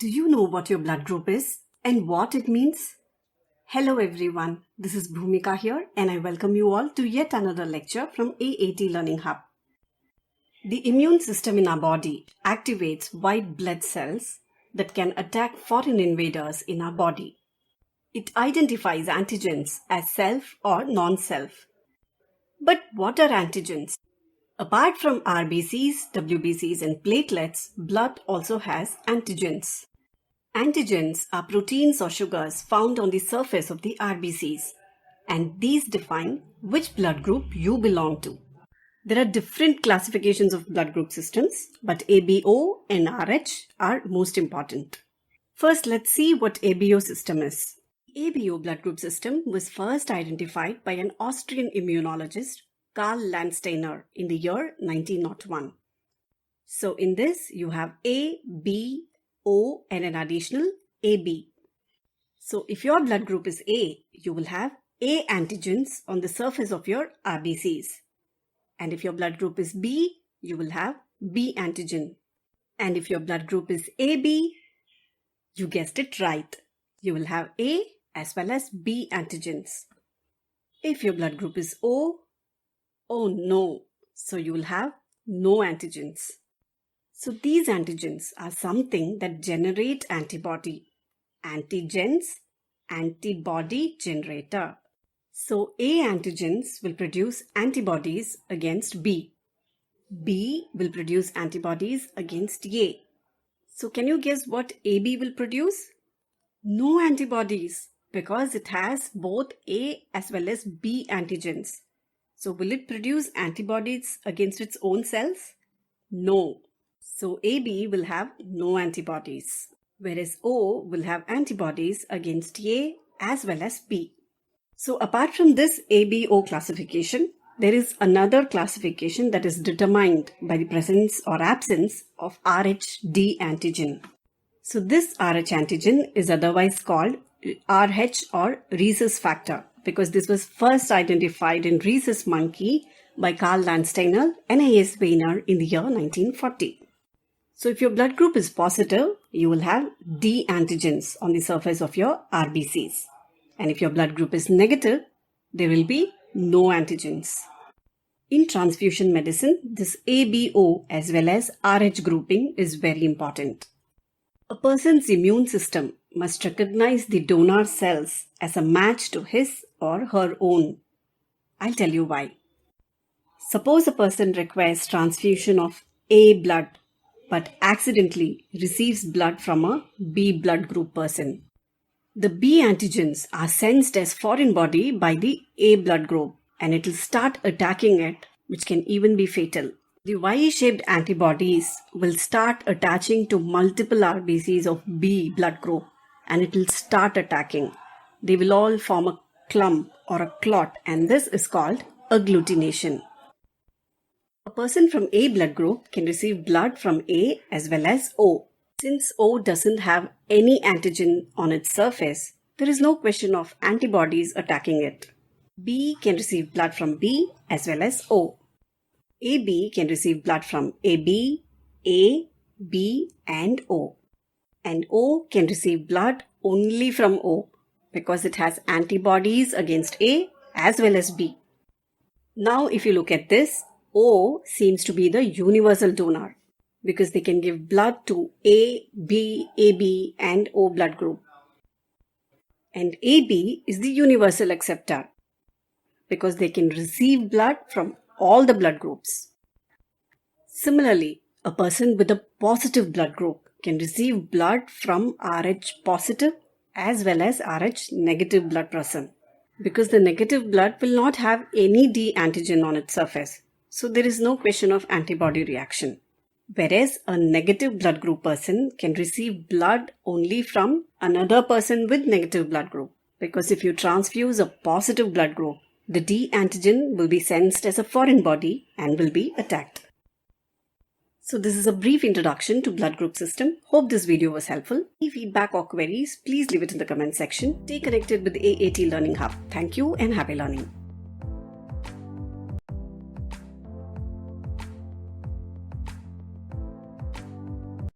Do you know what your blood group is and what it means? Hello everyone, this is Bhumika here and I welcome you all to yet another lecture from AAT Learning Hub. The immune system in our body activates white blood cells that can attack foreign invaders in our body. It identifies antigens as self or non-self. But what are antigens? Apart from RBCs, WBCs and platelets, blood also has antigens. Antigens are proteins or sugars found on the surface of the RBCs, and these define which blood group you belong to. There are different classifications of blood group systems, but ABO and Rh are most important. First, let's see what ABO system is. The ABO blood group system was first identified by an Austrian immunologist, Karl Landsteiner, in the year 1901. So in this, you have A, B, O and an additional AB. So if your blood group is A, you will have A antigens on the surface of your RBCs. And if your blood group is B, you will have B antigen. And if your blood group is AB, you guessed it right. You will have A as well as B antigens. If your blood group is O, oh no, so you will have no antigens. So these antigens are something that generate antibody. Antigens, antibody generator. So A antigens will produce antibodies against B. B will produce antibodies against A. So can you guess what AB will produce? No antibodies, because it has both A as well as B antigens. So will it produce antibodies against its own cells? No. So AB will have no antibodies, whereas O will have antibodies against A as well as B. So apart from this ABO classification, there is another classification that is determined by the presence or absence of Rhd antigen. So this Rh antigen is otherwise called Rh or rhesus factor because this was first identified in rhesus monkey by Karl Landsteiner and A.S. Weiner in the year 1940. So if your blood group is positive, you will have D antigens on the surface of your RBCs. And if your blood group is negative, there will be no antigens. In transfusion medicine, this ABO as well as Rh grouping is very important. A person's immune system must recognize the donor cells as a match to his or her own. I'll tell you why. Suppose a person requires transfusion of A blood but accidentally receives blood from a B blood group person. The B antigens are sensed as foreign body by the A blood group and it will start attacking it, which can even be fatal. The Y-shaped antibodies will start attaching to multiple RBCs of B blood group and it will start attacking. They will all form a clump or a clot and this is called agglutination. A person from A blood group can receive blood from A as well as O. Since O doesn't have any antigen on its surface, there is no question of antibodies attacking it. B can receive blood from B as well as O. AB can receive blood from AB, A, B and O. And O can receive blood only from O because it has antibodies against A as well as B. Now if you look at this, O seems to be the universal donor because they can give blood to A, B, AB and O blood group. And AB is the universal acceptor because they can receive blood from all the blood groups. Similarly, a person with a positive blood group can receive blood from Rh positive as well as Rh negative blood person because the negative blood will not have any D antigen on its surface. So there is no question of antibody reaction. Whereas a negative blood group person can receive blood only from another person with negative blood group. Because if you transfuse a positive blood group, the D antigen will be sensed as a foreign body and will be attacked. So this is a brief introduction to blood group system. Hope this video was helpful. Any feedback or queries, please leave it in the comment section. Stay connected with the AAT Learning Hub. Thank you and happy learning.